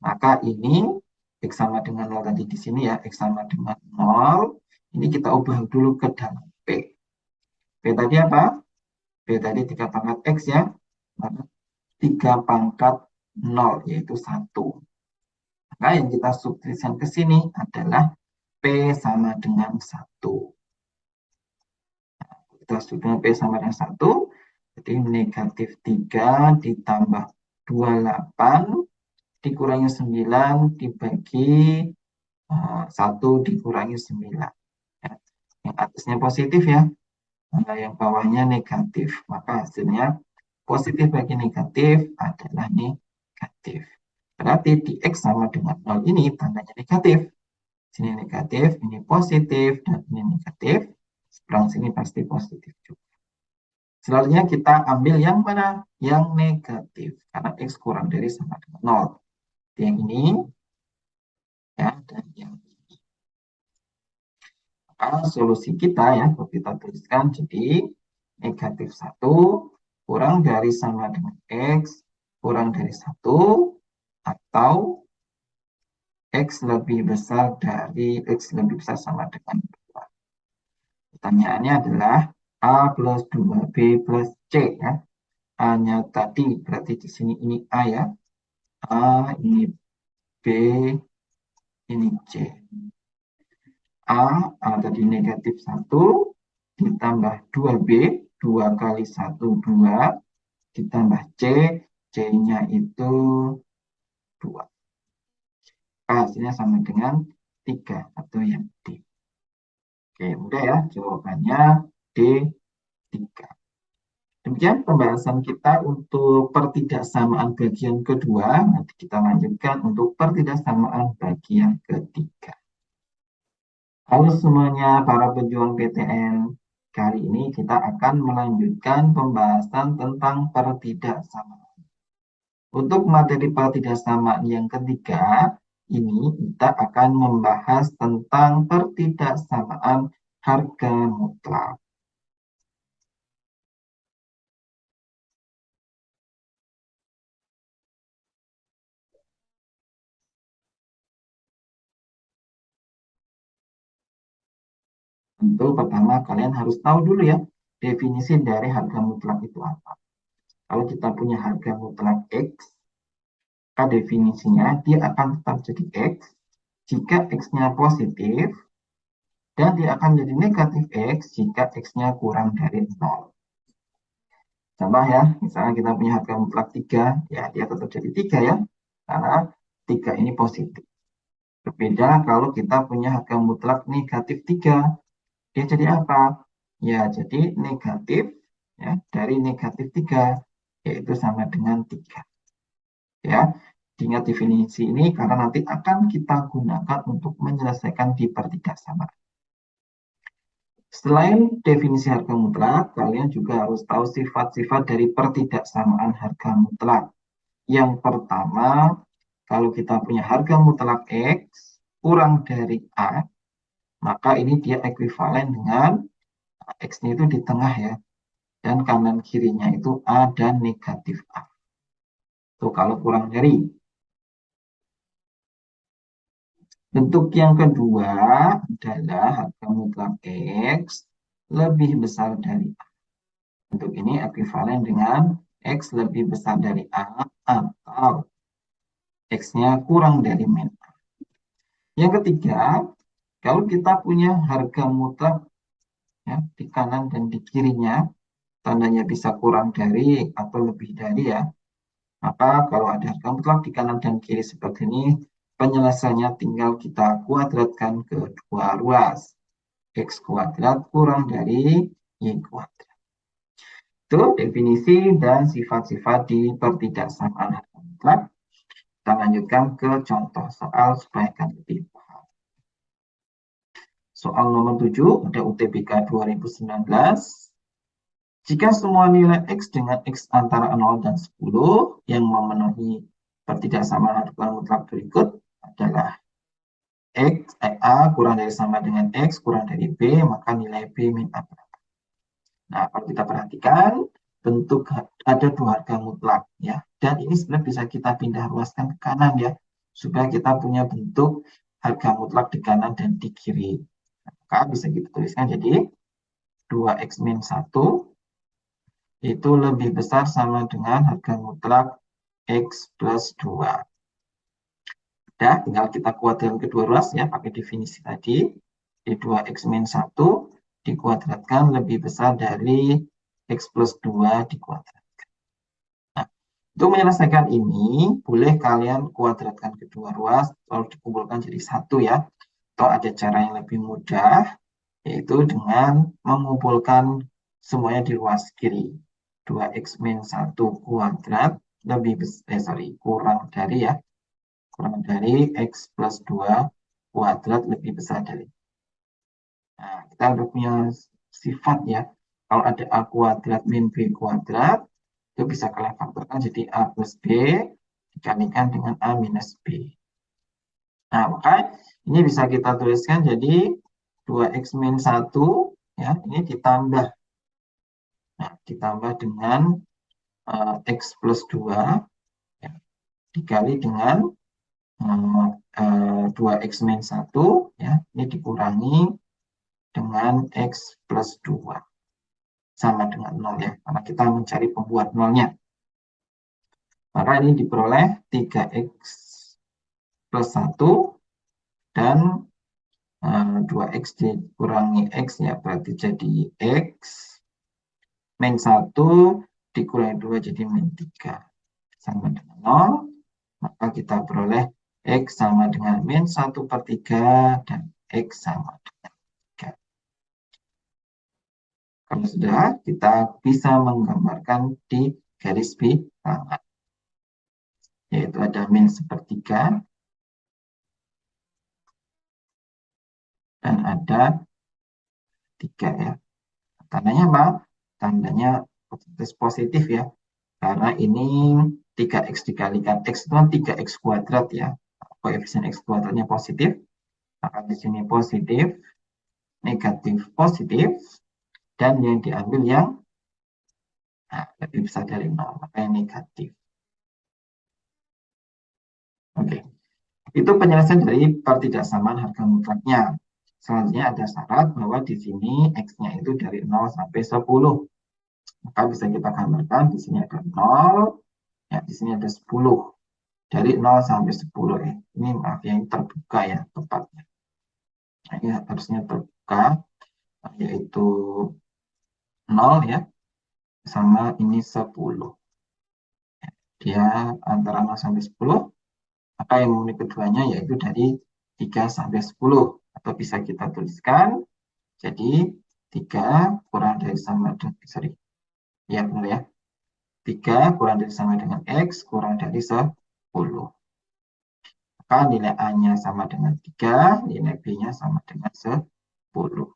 Maka ini X sama dengan 0 tadi di sini ya. X sama dengan 0. Ini kita ubah dulu ke dalam P. P tadi apa? P tadi 3 pangkat X ya. Maka 3 pangkat 0 yaitu 1. Maka yang kita substitusikan ke sini adalah P sama dengan 1. Kita substitusikan P sama dengan 1. Jadi negatif 3 ditambah 28 dikurangi 9 dibagi 1 dikurangi 9. Ya. Yang atasnya positif ya, yang bawahnya negatif. Maka hasilnya positif bagi negatif adalah negatif. Berarti di X sama dengan 0 ini tandanya negatif. Sini negatif, ini positif, dan ini negatif. Seberang sini pasti positif juga. Selanjutnya kita ambil yang mana? Yang negatif. Karena X kurang dari sama dengan 0. Yang ini, ya, dan yang ini. Maka solusi kita ya, kalau kita tuliskan, jadi negatif 1 kurang dari sama dengan X kurang dari 1 atau X lebih besar dari X lebih besar sama dengan 2. Pertanyaannya adalah A plus 2B plus C ya. A-nya tadi berarti di sini ini A ya. A, ini B, ini C. A tadi negatif 1 ditambah 2B, 2 kali 1, 2 ditambah C, C-nya itu 2. Hasilnya sama dengan 3 atau yang D. Oke, mudah ya, jawabannya D3. Demikian pembahasan kita untuk pertidaksamaan bagian kedua. Nanti kita lanjutkan untuk pertidaksamaan bagian ketiga. Halo semuanya para pejuang PTN. Kali ini kita akan melanjutkan pembahasan tentang pertidaksamaan. Untuk materi pertidaksamaan yang ketiga, ini kita akan membahas tentang pertidaksamaan harga mutlak. Tentu pertama kalian harus tahu dulu ya, definisi dari harga mutlak itu apa. Kalau kita punya harga mutlak X, maka definisinya dia akan tetap jadi X jika X-nya positif, dan dia akan menjadi negatif X jika X-nya kurang dari 0. Contoh ya, misalnya kita punya harga mutlak 3, ya dia tetap jadi 3 ya, karena 3 ini positif. Berbeda kalau kita punya harga mutlak negatif 3, dia jadi apa? Ya, jadi negatif ya, dari negatif 3, yaitu sama dengan 3. Ya, ingat definisi ini karena nanti akan kita gunakan untuk menyelesaikan di pertidaksamaan. Selain definisi harga mutlak, kalian juga harus tahu sifat-sifat dari pertidaksamaan harga mutlak. Yang pertama, kalau kita punya harga mutlak X kurang dari A, maka ini dia ekuivalen dengan X-nya itu di tengah ya, dan kanan kirinya itu A dan negatif A. Tuh kalau kurang dari. Bentuk yang kedua adalah harga mutlak X lebih besar dari A. Bentuk ini ekuivalen dengan X lebih besar dari A atau X-nya kurang dari min A. Yang ketiga, kalau kita punya harga mutlak ya, di kanan dan di kirinya, tandanya bisa kurang dari atau lebih dari ya, maka kalau ada harga mutlak di kanan dan kiri seperti ini, penyelesaiannya tinggal kita kuadratkan ke dua ruas. X kuadrat kurang dari Y kuadrat. Itu definisi dan sifat-sifat di pertidaksamaan harga mutlak. Kita lanjutkan ke contoh soal supaya kalian lebih paham. Soal nomor 7, ada UTBK 2019. Jika semua nilai X dengan X antara 0 dan 10 yang memenuhi pertidaksamaan harga mutlak berikut adalah A kurang dari sama dengan X kurang dari B, maka nilai B min A. Nah, kalau kita perhatikan, bentuk ada dua harga mutlak ya. Dan ini sebenarnya bisa kita pindah ruaskan ke kanan ya, supaya kita punya bentuk harga mutlak di kanan dan di kiri. Maka bisa kita tuliskan jadi 2X min 1 itu lebih besar sama dengan harga mutlak X plus 2. Dah, tinggal kita kuadratkan kedua ruas ya, pakai definisi tadi. Di 2x min 1 dikuadratkan lebih besar dari x plus 2 dikuadratkan. Nah, untuk menyelesaikan ini, boleh kalian kuadratkan kedua ruas, lalu dikumpulkan jadi satu ya. Atau ada cara yang lebih mudah, yaitu dengan mengumpulkan semuanya di ruas kiri. 2x min 1 kuadrat lebih besar, kurang dari x plus 2 kuadrat lebih besar dari. Nah, kita udah punya sifat ya. Kalau ada a kuadrat min b kuadrat, itu bisa kalian faktorkan jadi a plus b dikalikan dengan a minus b. Nah, maka ini bisa kita tuliskan jadi 2x min 1, ya, ini ditambah. Nah, ditambah dengan x plus 2, ya, dikali dengan 2x min 1, ya, ini dikurangi dengan x plus 2. Sama dengan 0 ya, karena kita mencari pembuat nolnya. Maka ini diperoleh 3x plus 1 dan 2x dikurangi x ya, berarti jadi x min 1 dikurangi 2 jadi min 3. Sama dengan 0, maka kita peroleh x sama dengan min 1/3 dan x sama dengan 3. Kalau sudah, kita bisa menggambarkan di garis bilangan. Yaitu ada min 1/3 dan ada 3 ya. Tandanya apa? Tandanya positif ya. Karena ini 3x dikalikan x itu kan 3x kuadrat ya. Koefisien x kuadratnya positif. Maka di sini positif, negatif, positif. Dan yang diambil yang lebih besar dari 0. Makanya negatif. Oke. Itu penyelesaian dari pertidaksamaan harga mutlaknya. Selanjutnya ada syarat bahwa di sini x-nya itu dari 0 sampai 10. Maka bisa kita gambarkan di sini ada 0, ya di sini ada 10. Dari 0 sampai 10 ya. Ini maaf yang terbuka ya tepatnya. Nah, ini harusnya terbuka, yaitu 0 ya, sama ini 10. Dia antara 0 sampai 10, maka yang memenuhi keduanya yaitu dari 3 sampai 10. Atau bisa kita tuliskan, jadi 3 kurang dari sama dengan, ya benar ya. 3 kurang dari sama dengan x kurang dari 10. Maka nilai A-nya sama dengan 3, nilai B-nya sama dengan 10.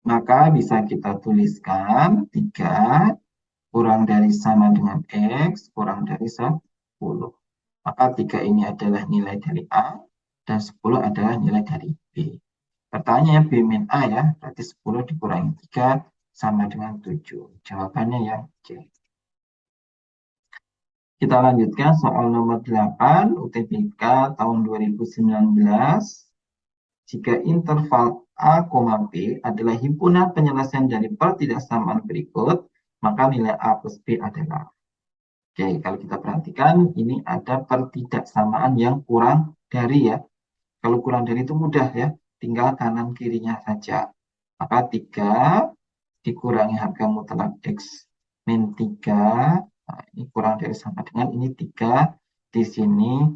Maka bisa kita tuliskan 3 kurang dari sama dengan x kurang dari 10. Maka 3 ini adalah nilai dari A dan 10 adalah nilai dari B. Pertanyaannya B min A ya, berarti 10 dikurangi 3 sama dengan 7. Jawabannya yang C. Kita lanjutkan soal nomor 8, UTBK tahun 2019. Jika interval A, B adalah himpunan penyelesaian dari pertidaksamaan berikut, maka nilai A plus B adalah. Oke, kalau kita perhatikan, ini ada pertidaksamaan yang kurang dari ya. Kalau kurang dari itu mudah ya, tinggal kanan kirinya saja. Maka 3 dikurangi harga mutlak X min 3, nah, ini kurang dari sama dengan ini 3, di sini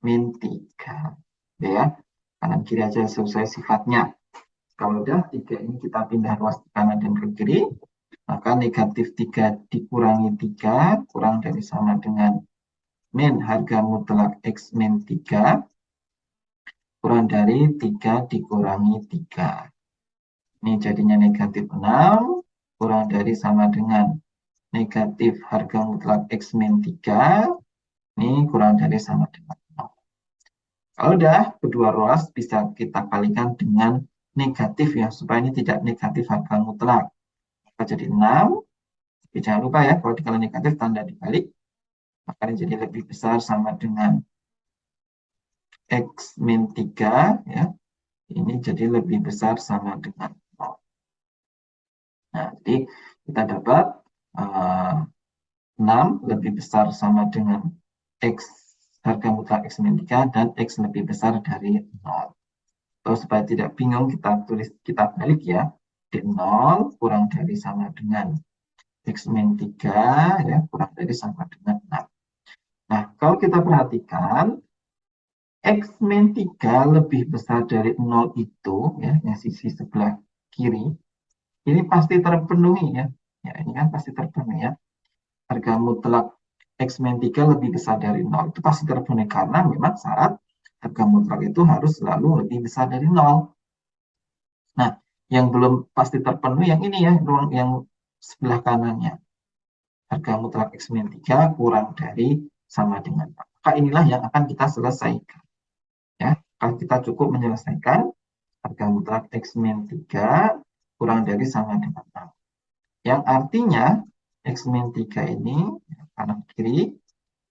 min 3. Ya, kanan kiri aja sesuai sifatnya. Kalau udah 3 ini kita pindah ruas ke kanan dan ke kiri, maka negatif 3 dikurangi 3 kurang dari sama dengan min harga mutlak X min 3 kurang dari 3 dikurangi 3. Ini jadinya negatif 6 kurang dari sama dengan negatif harga mutlak X min 3. Ini kurang dari sama dengan 0. Kalau udah kedua ruas bisa kita kalikan dengan negatif ya, supaya ini tidak negatif harga mutlak. Maka jadi 6. Tapi jangan lupa ya, kalau dikali negatif tanda dibalik. Maka ini jadi lebih besar sama dengan X min 3 ya. Ini jadi lebih besar sama dengan 0. Nah, jadi kita dapat 6 lebih besar sama dengan X harga mutlak X min 3 dan X lebih besar dari 0. Atau supaya tidak bingung kita balik ya. D0 kurang dari sama dengan X min 3 ya kurang dari sama dengan 6. Nah, kalau kita perhatikan X min 3 lebih besar dari 0 itu ya, yang sisi sebelah kiri ini pasti terpenuhi ya. Ya, ini kan pasti terpenuhi ya. Harga mutlak X min 3 lebih besar dari 0 itu pasti terpenuhi karena memang syarat harga mutlak itu harus selalu lebih besar dari 0. Nah, yang belum pasti terpenuhi yang ini ya, ruang yang sebelah kanannya. Harga mutlak X min 3 kurang dari sama dengan 0. Maka inilah yang akan kita selesaikan. Ya, kalau kita cukup menyelesaikan harga mutlak X min 3 kurang dari sama dengan 0. Yang artinya X min 3 ini kanan kiri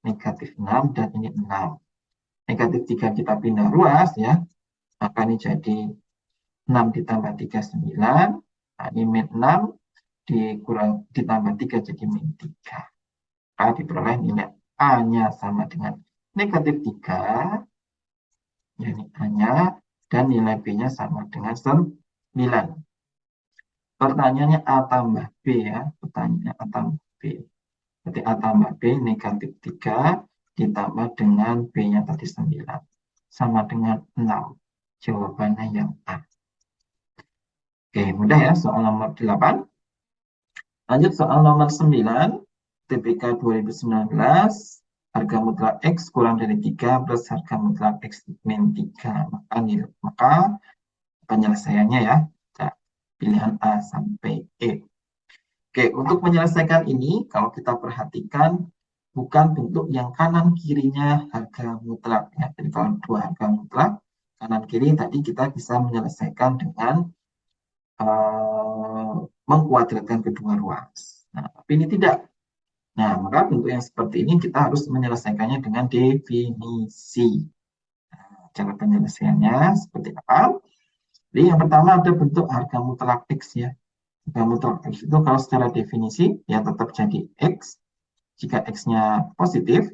negatif 6 dan ini 6. Negatif 3 kita pindah ruas ya. Maka ini jadi 6 ditambah 3, 9. Nah, ini min 6 ditambah 3 jadi min 3. Maka diperoleh nilai A-nya sama dengan negatif 3. Ya, ini A-nya. Dan nilai B-nya sama dengan 9. Pertanyaannya A tambah B ya. Pertanyaannya A tambah B. Berarti A tambah B negatif 3 ditambah dengan B-nya tadi 9. Sama dengan 6. Jawabannya yang A. Oke, mudah ya soal nomor 8. Lanjut soal nomor 9. TPK 2019. Harga mutlak X kurang dari 3 plus harga mutlak X min 3. Maka penyelesaiannya ya. Pilihan A sampai E. Oke, untuk menyelesaikan ini, kalau kita perhatikan, bukan bentuk yang kanan kirinya harga mutlak. Ya. Jadi kalau dua harga mutlak, kanan kiri tadi kita bisa menyelesaikan dengan mengkuadratkan kedua ruas. Nah, tapi ini tidak. Nah, maka bentuk yang seperti ini kita harus menyelesaikannya dengan definisi. Nah, cara penyelesaiannya seperti apa? Jadi yang pertama ada bentuk harga mutlak X ya. Harga mutlak X itu kalau secara definisi ya tetap jadi X jika X-nya positif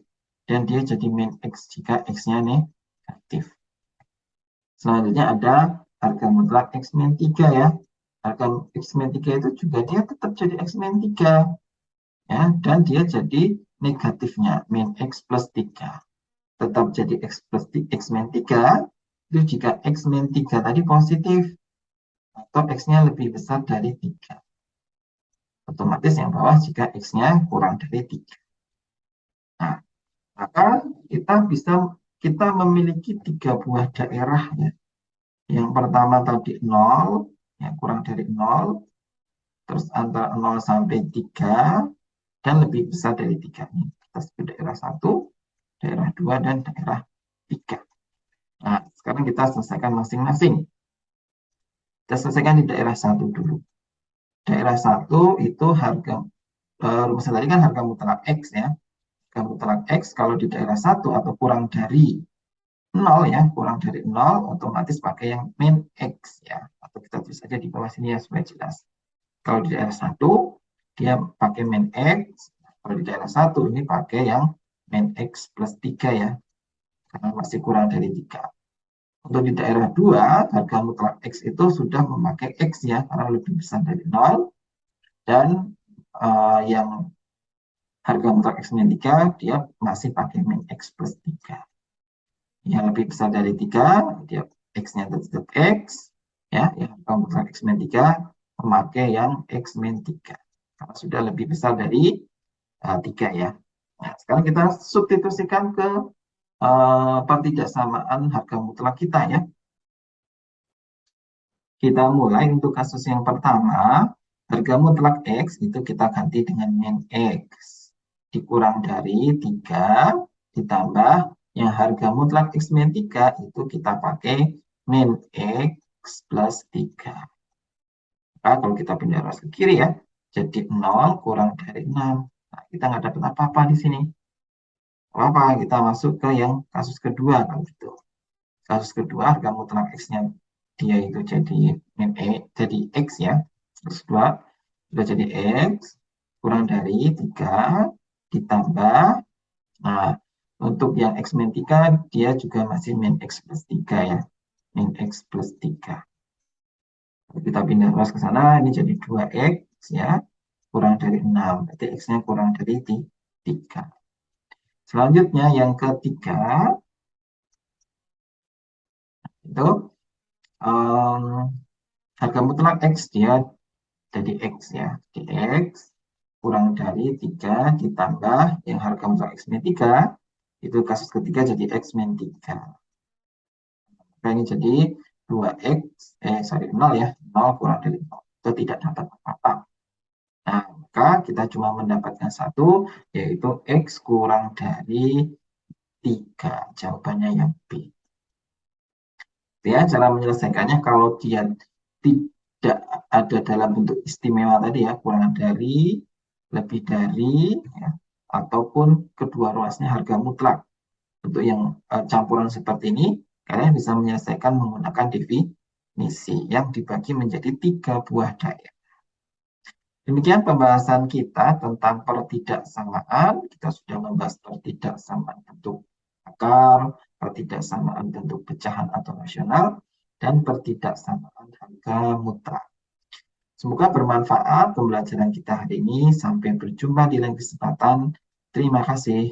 dan dia jadi min X jika X-nya negatif. Selanjutnya ada harga mutlak X min 3 ya. Harga X min 3 itu juga dia tetap jadi X min 3. Ya, dan dia jadi negatifnya min X plus 3. Tetap jadi X plus X min 3 itu jika X min 3 tadi positif atau X-nya lebih besar dari 3. Otomatis yang bawah jika X-nya kurang dari 3. Nah, maka kita memiliki 3 buah daerah ya. Yang pertama tadi 0, ya, kurang dari 0, terus antara 0 sampai 3, dan lebih besar dari 3. Ini kita sebut daerah 1, daerah 2, dan daerah 3. Nah, sekarang kita selesaikan masing-masing. Kita selesaikan di daerah 1 dulu. Daerah 1 itu harga, rumusnya tadi kan harga mutlak X ya. Harga mutlak X kalau di daerah 1 atau kurang dari 0 ya, kurang dari 0 otomatis pakai yang min X ya. Atau kita tulis saja di bawah sini ya supaya jelas. Kalau di daerah 1 dia pakai min X, kalau di daerah 1 ini pakai yang min X plus 3 ya. Karena masih kurang dari 3. Untuk di daerah 2, harga mutlak X itu sudah memakai X ya, karena lebih besar dari 0. Dan yang harga mutlak X min 3, dia masih pakai min X plus 3. Yang lebih besar dari 3, dia X-nya tetap X. Ya, yang harga mutlak X min 3 memakai yang X min 3. Karena sudah lebih besar dari 3 ya. Nah, sekarang kita substitusikan ke pertidaksamaan harga mutlak kita ya. Kita mulai untuk kasus yang pertama, harga mutlak X itu kita ganti dengan min X. Dikurang dari 3, ditambah yang harga mutlak X min 3 itu kita pakai min X plus 3. Nah, kalau kita pindah ruas ke kiri ya, jadi 0 kurang dari 6. Nah, kita nggak dapat apa-apa di sini. Apa kita masuk ke yang kasus kedua kalau gitu. Kasus kedua harga mutlak X-nya dia itu jadi min E, jadi X ya. Kasus kedua sudah jadi X. kurang dari 3 ditambah, nah untuk yang X min 3 dia juga masih min X plus 3 ya, min X plus 3. Kita pindah ruas ke sana, ini jadi 2X ya, kurang dari 6, berarti X-nya kurang dari 3. Selanjutnya yang ketiga, itu harga mutlak X dia jadi X ya, jadi X kurang dari 3 ditambah yang harga mutlak X min 3, itu kasus ketiga jadi X min 3. Maka ini jadi 2X, 0 ya, 0 kurang dari 0, itu tidak dapat apa-apa. Nah, maka kita cuma mendapatkan satu, yaitu X kurang dari 3, jawabannya yang B. Ya, cara menyelesaikannya kalau dia tidak ada dalam bentuk istimewa tadi ya, kurang dari, lebih dari, ya, ataupun kedua ruasnya harga mutlak. Untuk yang campuran seperti ini, kalian bisa menyelesaikan menggunakan definisi yang dibagi menjadi 3 buah daerah. Demikian pembahasan kita tentang pertidaksamaan. Kita sudah membahas pertidaksamaan bentuk akar, pertidaksamaan bentuk pecahan atau rasional, dan pertidaksamaan harga mutlak. Semoga bermanfaat pembelajaran kita hari ini. Sampai berjumpa di lain kesempatan. Terima kasih.